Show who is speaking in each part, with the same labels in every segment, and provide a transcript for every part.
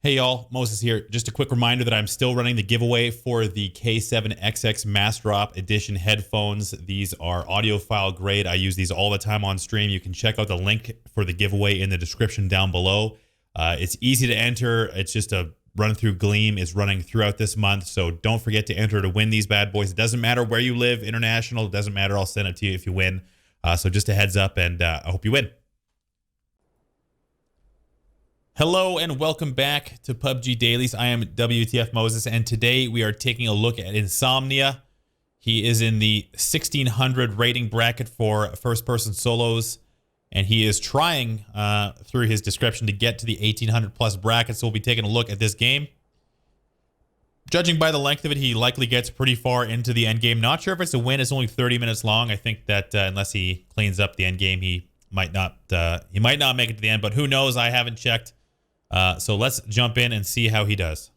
Speaker 1: Hey y'all, Moses here. Just a quick reminder that I'm still running the giveaway for the K7XX Mass Drop Edition headphones. These are audiophile grade. I use these all the time on stream. You can check out the link for the giveaway in the description down below. It's easy to enter. It's just a run through Gleam is running throughout this month. So don't forget to enter to win these bad boys. It doesn't matter where you live, international, it doesn't matter. I'll send it to you if you win. So just a heads up, and I hope you win. Hello and welcome back to PUBG Dailies. I am wtfmoses, and today we are taking a look at Insomniah. He is in the 1600 rating bracket for first-person solos, and he is trying through his description to get to the 1800 plus bracket. So we'll be taking a look at this game. Judging by the length of it, he likely gets pretty far into the end game. Not sure if it's a win. It's only 30 minutes long. I think that unless he cleans up the end game, he might not make it to the end. But who knows? I haven't checked. So let's jump in and see how he does.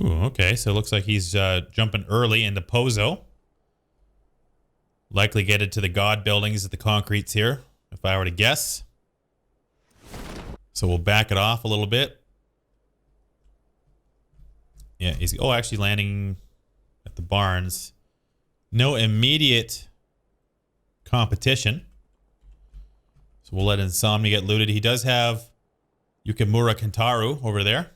Speaker 1: Ooh, okay, so it looks like he's jumping early into Pozo. Likely get it to the God buildings at the concretes here, if I were to guess. So we'll back it off a little bit. Yeah, he's actually landing at the barns. No immediate competition. So we'll let Insomniah get looted. He does have Yukimura Kentaru over there.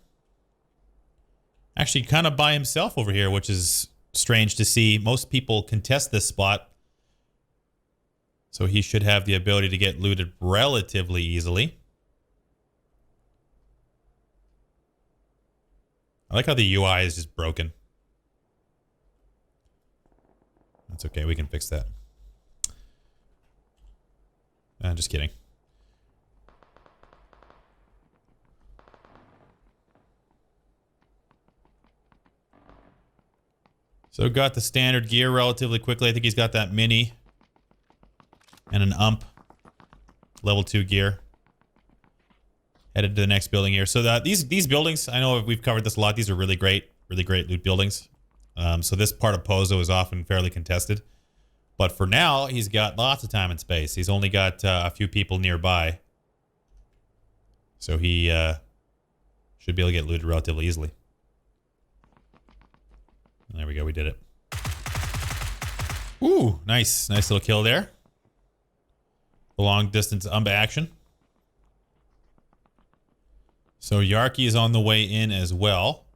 Speaker 1: Actually kind of by himself over here, which is strange to see. Most people contest this spot. So he should have the ability to get looted relatively easily. I like how the UI is just broken. That's okay, we can fix that. Just kidding. So got the standard gear relatively quickly. I think he's got that mini and an ump level 2 gear. Headed to the next building here. So these buildings, I know we've covered this a lot. These are really great loot buildings. So this part of Pozo is often fairly contested. But for now, he's got lots of time and space. He's only got a few people nearby. So he should be able to get looted relatively easily. There we go, we did it. Ooh, nice little kill there. The long distance ump action. So Yarki is on the way in as well.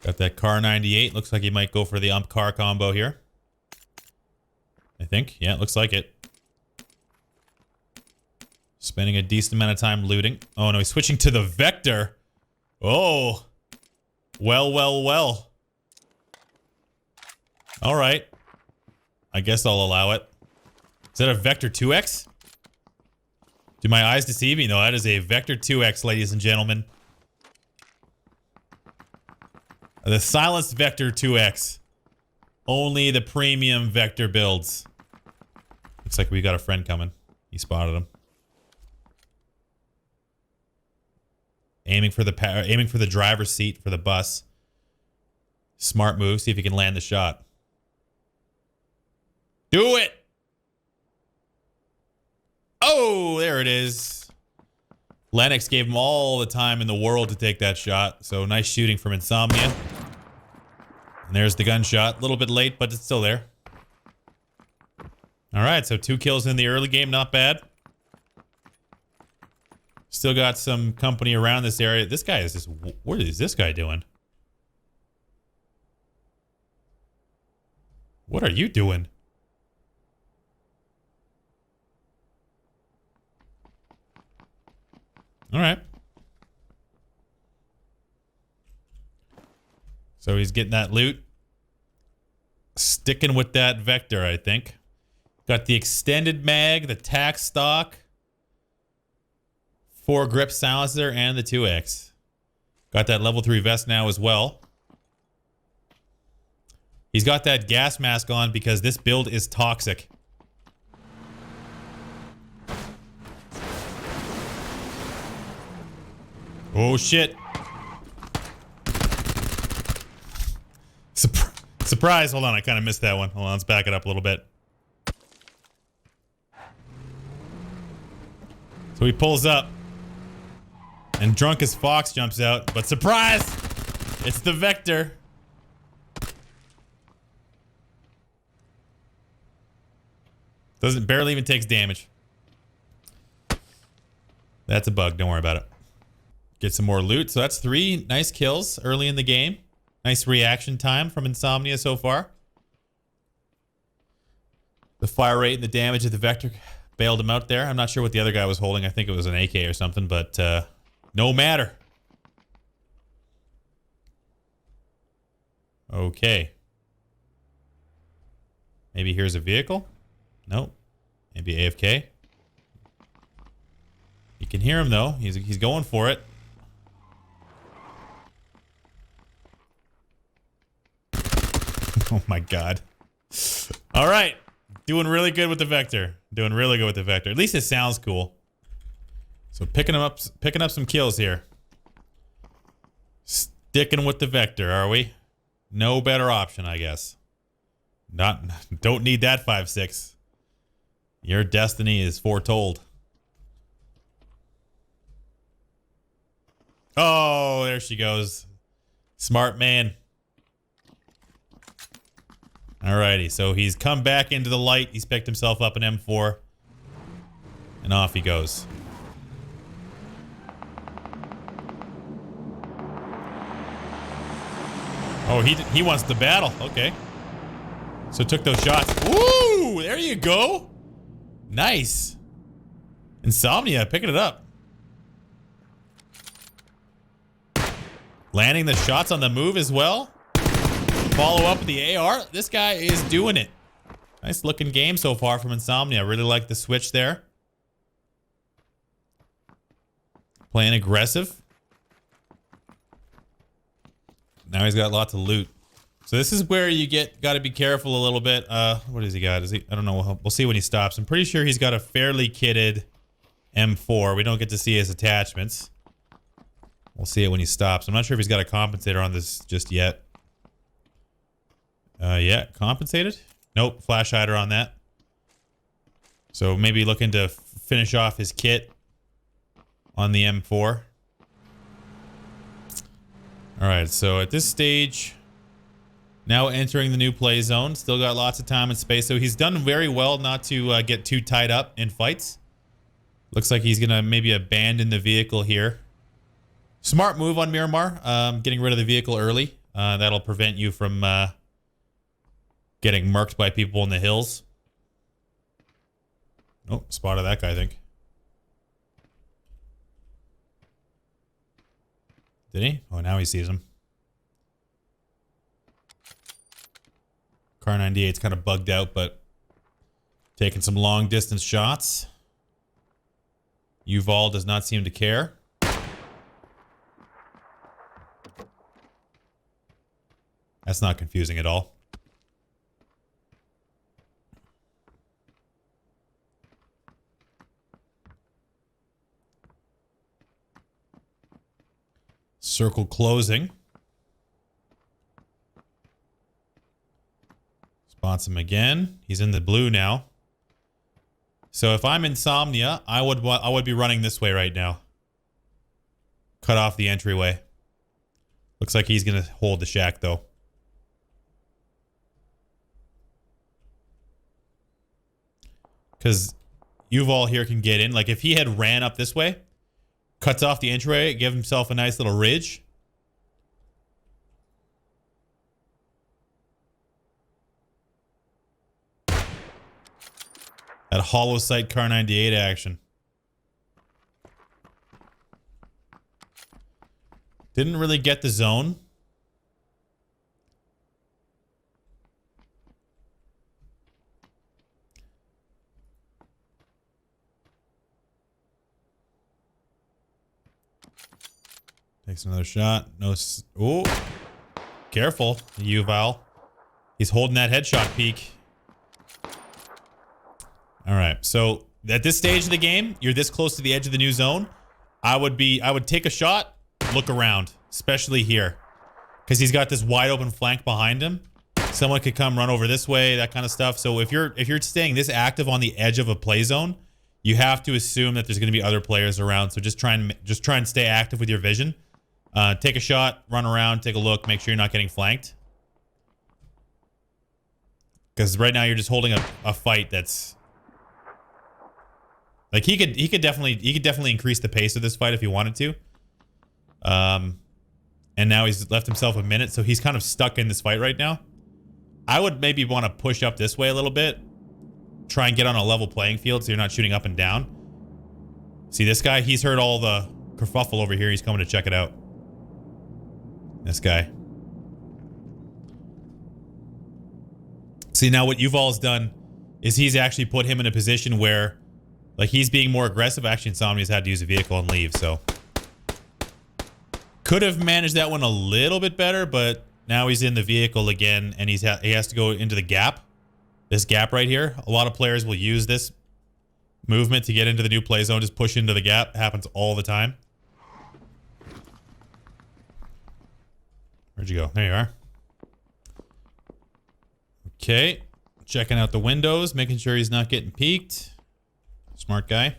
Speaker 1: Got that car 98. Looks like he might go for the ump car combo here. I think. Yeah, it looks like it. Spending a decent amount of time looting. Oh no, he's switching to the Vector. Oh. Well. Alright. I guess I'll allow it. Is that a Vector 2X? Do my eyes deceive me? No, that is a Vector 2X, ladies and gentlemen. The silenced Vector 2X. Only the premium Vector builds. Looks like we got a friend coming. He spotted him. Aiming for the driver's seat for the bus. Smart move. See if he can land the shot. Do it! Oh, there it is. Lennox gave him all the time in the world to take that shot. So nice shooting from Insomniah. And there's the gunshot. A little bit late, but it's still there. Alright, so 2 kills in the early game. Not bad. Still got some company around this area. This guy is just... What is this guy doing? What are you doing? Alright. So he's getting that loot. Sticking with that Vector, I think. Got the extended mag, the tac stock. 4 grip silencer and the 2X. Got that level 3 vest now as well. He's got that gas mask on because this build is toxic. Oh shit. Surprise. Hold on, I kind of missed that one. Hold on, let's back it up a little bit. So he pulls up. And drunk as Fox jumps out. But surprise! It's the Vector. Barely even takes damage. That's a bug. Don't worry about it. Get some more loot. So that's 3 nice kills early in the game. Nice reaction time from Insomniah so far. The fire rate and the damage of the Vector bailed him out there. I'm not sure what the other guy was holding. I think it was an AK or something, but no matter. Okay. Maybe here's a vehicle? Nope. Maybe AFK. You can hear him though. He's going for it. Oh my god. All right. Doing really good with the Vector. Doing really good with the Vector. At least it sounds cool. So picking up some kills here. Sticking with the Vector, are we? No better option, I guess. Don't need that 5.6. Your destiny is foretold. Oh, there she goes. Smart man. Alrighty, so he's come back into the light. He's picked himself up an M4. And off he goes. Oh, he wants to battle. Okay. So took those shots. Woo! There you go. Nice. Insomnia picking it up. Landing the shots on the move as well. Follow up with the AR. This guy is doing it. Nice looking game so far from Insomnia. Really like the switch there. Playing aggressive. Now he's got lots of loot. So this is where you got to be careful a little bit. What does he got? I don't know. We'll see when he stops. I'm pretty sure he's got a fairly kitted M4. We don't get to see his attachments. We'll see it when he stops. I'm not sure if he's got a compensator on this just yet. Yeah, compensated? Nope, flash hider on that. So maybe looking to finish off his kit on the M4. Alright, so at this stage, now entering the new play zone. Still got lots of time and space. So he's done very well not to get too tied up in fights. Looks like he's going to maybe abandon the vehicle here. Smart move on Miramar. Getting rid of the vehicle early. That'll prevent you from getting murked by people in the hills. Oh, spotted that guy, I think. Did he? Oh, now he sees him. Car 98's kind of bugged out, but taking some long distance shots. Uval does not seem to care. That's not confusing at all. Circle closing. Spots him again. He's in the blue now. So if I'm Insomnia, I would be running this way right now. Cut off the entryway. Looks like he's gonna hold the shack though. Because Uval here can get in. Like if he had ran up this way, cuts off the entryway, give himself a nice little ridge. That hollow sight Car 98 action. Didn't really get the zone. Takes another shot. No. Oh, careful, Uval. He's holding that headshot peak. All right. So at this stage of the game, you're this close to the edge of the new zone. I would take a shot, look around, especially here, because he's got this wide open flank behind him. Someone could come run over this way, that kind of stuff. So if you're staying this active on the edge of a play zone, you have to assume that there's going to be other players around. So just try and stay active with your vision. Take a shot, run around, take a look, make sure you're not getting flanked. Because right now you're just holding a fight that's like he could definitely increase the pace of this fight if he wanted to. And now he's left himself a minute, so he's kind of stuck in this fight right now. I would maybe want to push up this way a little bit. Try and get on a level playing field so you're not shooting up and down. See this guy? He's heard all the kerfuffle over here. He's coming to check it out. This guy. See, now what Yuval's done is he's actually put him in a position where, like, he's being more aggressive. Actually, Insomnia's had to use a vehicle and leave, so. Could have managed that one a little bit better, but now he's in the vehicle again, and he has to go into the gap. This gap right here. A lot of players will use this movement to get into the new play zone. Just push into the gap. It happens all the time. Where'd you go? There you are. Okay. Checking out the windows, making sure he's not getting peeked. Smart guy.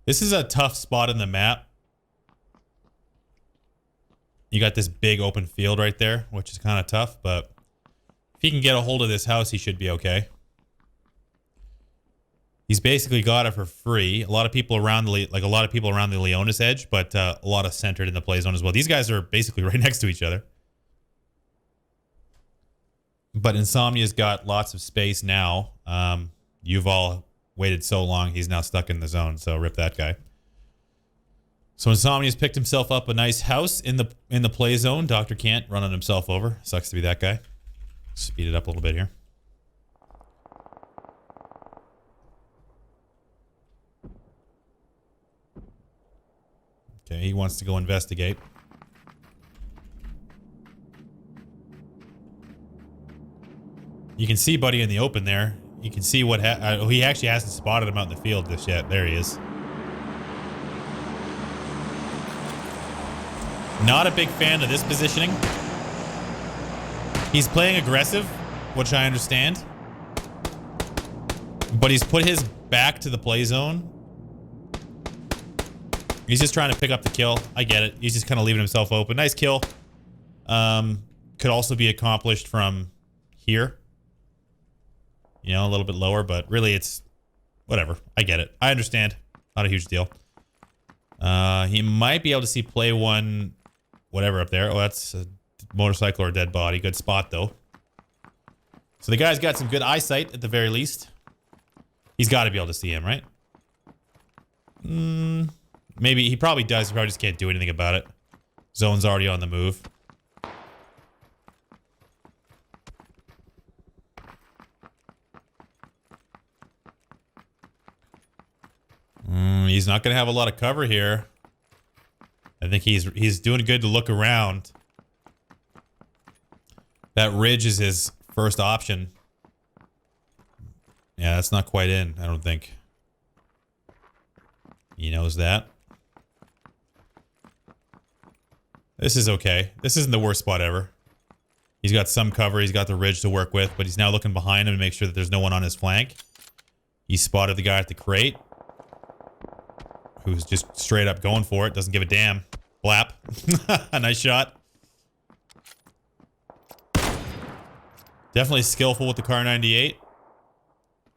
Speaker 1: This is a tough spot in the map. You got this big open field right there, which is kind of tough, but if he can get a hold of this house, he should be okay. He's basically got it for free. A lot of people around the Leonis edge, but a lot of centered in the play zone as well. These guys are basically right next to each other. But Insomnia's got lots of space now. Yuval waited so long, he's now stuck in the zone, so rip that guy. So Insomnia's picked himself up a nice house in the play zone. Dr. Kant running himself over. Sucks to be that guy. Speed it up a little bit here. Okay, he wants to go investigate. You can see Buddy in the open there. You can see what he actually hasn't spotted him out in the field just yet. There he is. Not a big fan of this positioning. He's playing aggressive, which I understand. But he's put his back to the play zone. He's just trying to pick up the kill. I get it. He's just kind of leaving himself open. Nice kill. Could also be accomplished from here. You know, a little bit lower, but really it's whatever. I get it. I understand. Not a huge deal. He might be able to see play one, whatever up there. Oh, that's a motorcycle or a dead body. Good spot, though. So the guy's got some good eyesight at the very least. He's got to be able to see him, right? Maybe. He probably does. He probably just can't do anything about it. Zone's already on the move. He's not going to have a lot of cover here. I think he's doing good to look around. That ridge is his first option. Yeah, that's not quite in, I don't think. He knows that. This is okay. This isn't the worst spot ever. He's got some cover. He's got the ridge to work with, but he's now looking behind him to make sure that there's no one on his flank. He spotted the guy at the crate, who's just straight up going for it. Doesn't give a damn. Blap. A nice shot. Definitely skillful with the Kar 98.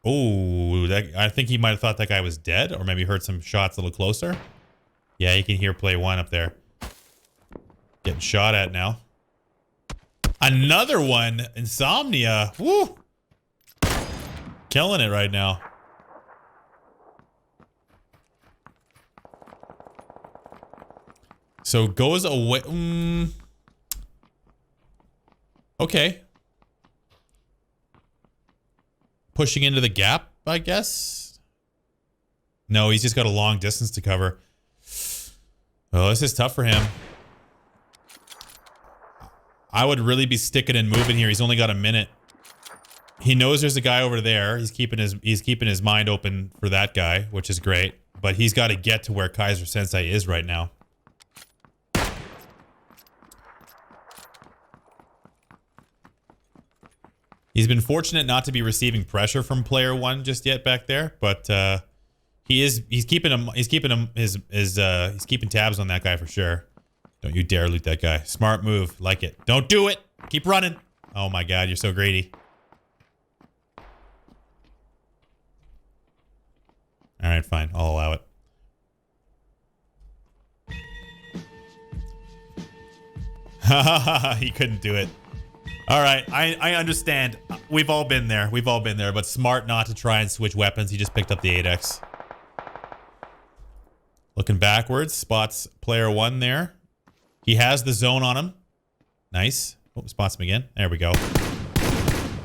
Speaker 1: Oh, I think he might have thought that guy was dead, or maybe heard some shots a little closer. Yeah, you can hear play one up there. Getting shot at now. Another one. Insomnia. Woo. Killing it right now. So goes away. Okay. Pushing into the gap, I guess. No, he's just got a long distance to cover. Oh, this is tough for him. I would really be sticking and moving here. He's only got a minute. He knows there's a guy over there. He's keeping his mind open for that guy, which is great. But he's got to get to where Kaiser Sensei is right now. He's been fortunate not to be receiving pressure from player one just yet back there, but He's keeping tabs on that guy for sure. Don't you dare loot that guy. Smart move. Like it. Don't do it. Keep running. Oh my god, you're so greedy. All right, fine. I'll allow it. He couldn't do it. All right, I understand. We've all been there. We've all been there, but smart not to try and switch weapons. He just picked up the 8x. Looking backwards, spots player 1 there. He has the zone on him. Nice. Oh, spots him again. There we go.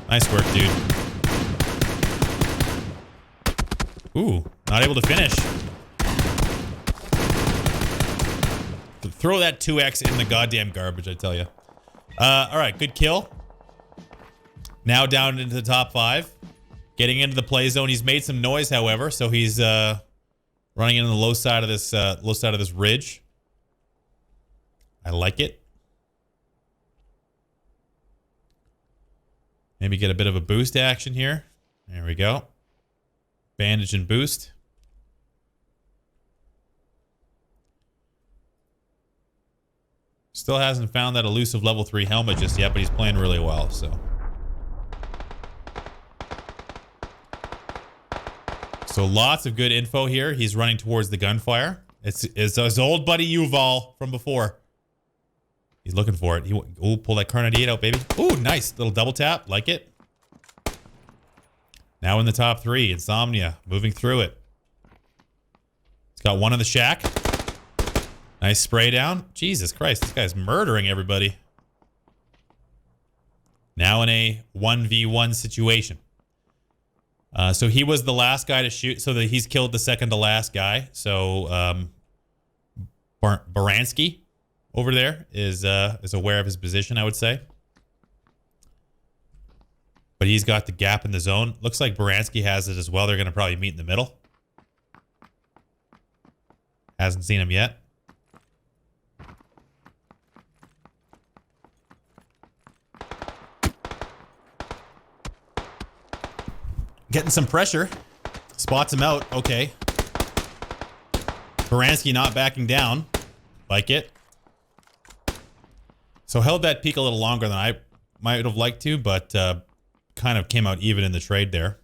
Speaker 1: Nice work, dude. Ooh, not able to finish. Throw that 2x in the goddamn garbage, I tell you. All right, good kill. Now down into the top 5. Getting into the play zone. He's made some noise, however, so he's running into the low side of this ridge. I like it. Maybe get a bit of a boost action here. There we go. Bandage and boost. Still hasn't found that elusive level 3 helmet just yet, but he's playing really well, so. So lots of good info here. He's running towards the gunfire. It's his old buddy Yuval from before. He's looking for it. Ooh, pull that Carnadiate out, baby. Ooh, nice. Little double tap. Like it. Now in the top 3. Insomnia. Moving through it. He's got one in the shack. Nice spray down. Jesus Christ. This guy's murdering everybody. Now in a 1v1 situation. So he was the last guy to shoot. So that he's killed the second to last guy. So Baranski over there is aware of his position, I would say. But he's got the gap in the zone. Looks like Baranski has it as well. They're going to probably meet in the middle. Hasn't seen him yet. Getting some pressure. Spots him out. Okay. Baranski not backing down. Like it. So held that peak a little longer than I might have liked to, but kind of came out even in the trade there.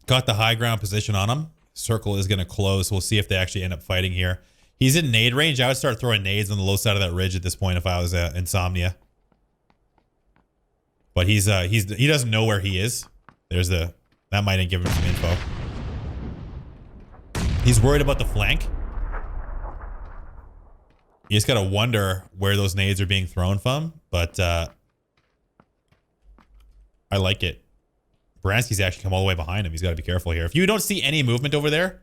Speaker 1: Got the high ground position on him. Circle is going to close. We'll see if they actually end up fighting here. He's in nade range. I would start throwing nades on the low side of that ridge at this point if I was Insomnia. But he doesn't know where he is. That might give him some info. He's worried about the flank. You just gotta wonder where those nades are being thrown from, but I like it. Baranski's actually come all the way behind him. He's got to be careful here. If you don't see any movement over there,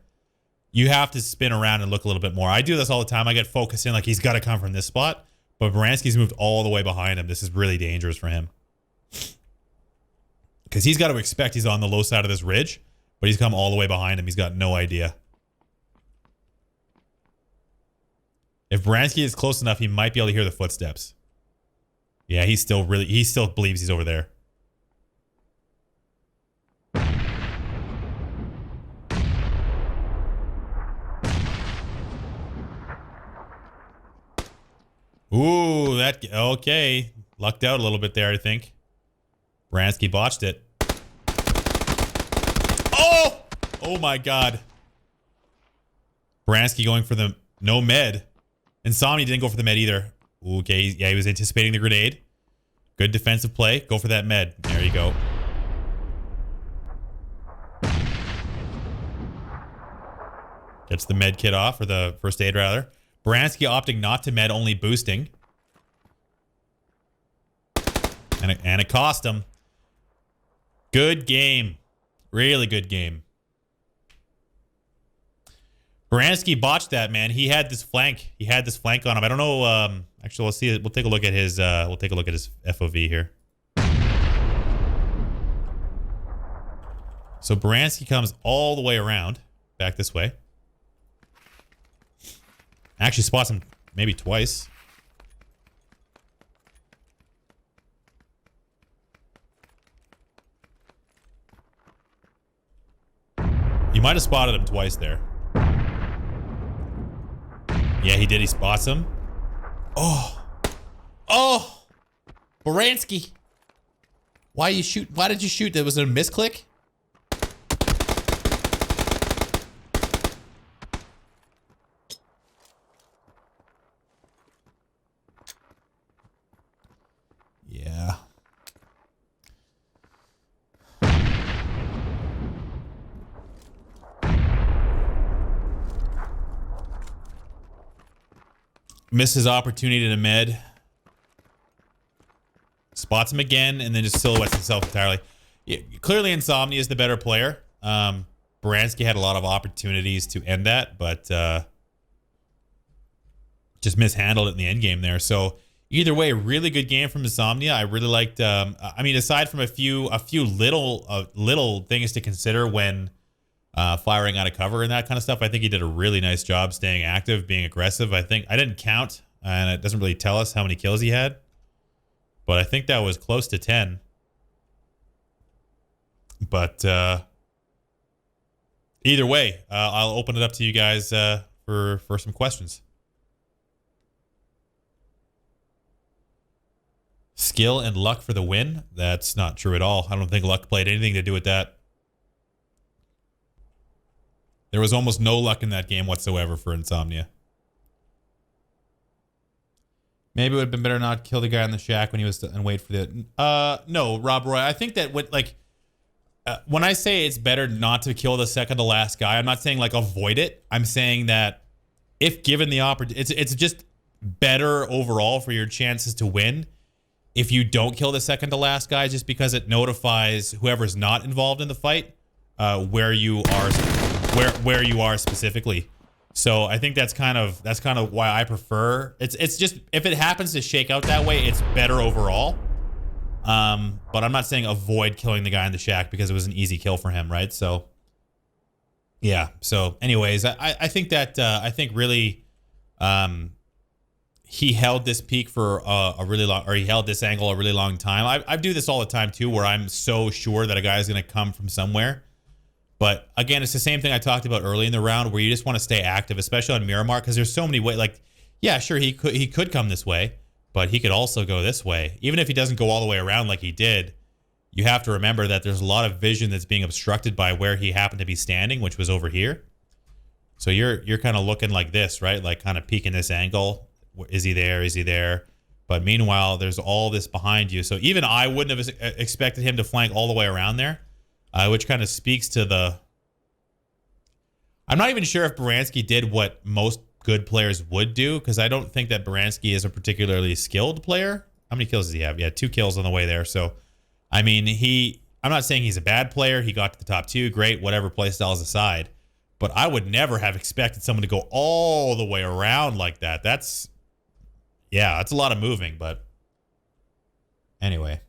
Speaker 1: you have to spin around and look a little bit more. I do this all the time. I get focused in like he's got to come from this spot, but Baranski's moved all the way behind him. This is really dangerous for him. Because he's got to expect he's on the low side of this ridge, but he's come all the way behind him. He's got no idea. If Baranski is close enough, he might be able to hear the footsteps. Yeah, he still believes he's over there. Ooh, okay. Lucked out a little bit there, I think. Baranski botched it. Oh! Oh my god. Baranski going for the no med. Insomnia didn't go for the med either. Okay, yeah, he was anticipating the grenade. Good defensive play. Go for that med. There you go. Gets the med kit off, or the first aid rather. Baranski opting not to med, only boosting. And it cost him. Good game. Really good game. Baranski botched that, man. He had this flank. He had this flank on him. I don't know. Actually, let's see it. We'll take a look at his. We'll take a look at his FOV here. So Baranski comes all the way around, back this way. Actually spots him maybe twice. might have spotted him twice there. Yeah, he did. He spots him. Oh. Oh. Baranski. Why you shoot? Why did you shoot? That was a misclick? Yeah. Misses opportunity to med. Spots him again and then just silhouettes himself entirely. Yeah, clearly Insomniah is the better player. Baranski had a lot of opportunities to end that, but just mishandled it in the end game there. So either way, really good game from Insomniah. I really liked, I mean, aside from a few little things to consider when firing out of cover and that kind of stuff, I think he did a really nice job staying active, being aggressive. I think I didn't count, and it doesn't really tell us how many kills he had, but I think that was close to 10. But either way, I'll open it up to you guys for some questions. Skill and luck for the win? That's not true at all. I don't think luck played anything to do with that. There was almost no luck in that game whatsoever for Insomniah. Maybe it would have been better not to kill the guy in the shack when he was and wait for the... no, Rob Roy. I think that when I say it's better not to kill the second to last guy, I'm not saying like avoid it. I'm saying that if given the opportunity, it's just better overall for your chances to win if you don't kill the second to last guy, just because it notifies whoever's not involved in the fight where you are specifically. So I think that's kind of why I prefer. It's just if it happens to shake out that way, it's better overall. But I'm not saying avoid killing the guy in the shack because it was an easy kill for him, right? So yeah. So anyways, I think that I think really he held this peak for a really long, or he held this angle a really long time. I do this all the time too, where I'm so sure that a guy is going to come from somewhere. But again, it's the same thing I talked about early in the round, where you just want to stay active, especially on Miramar, because there's so many ways. Like, yeah, sure, he could come this way, but he could also go this way. Even if he doesn't go all the way around like he did, you have to remember that there's a lot of vision that's being obstructed by where he happened to be standing, which was over here. So you're kind of looking like this, right? Like kind of peeking this angle. Is he there? Is he there? But meanwhile, there's all this behind you. So even I wouldn't have expected him to flank all the way around there. Which kind of speaks to the... I'm not even sure if Baranski did what most good players would do, because I don't think that Baranski is a particularly skilled player. How many kills does he have? Yeah, 2 kills on the way there. So, I mean, I'm not saying he's a bad player. He got to the top 2. Great, whatever playstyles aside. But I would never have expected someone to go all the way around like that. Yeah, that's a lot of moving, but anyway.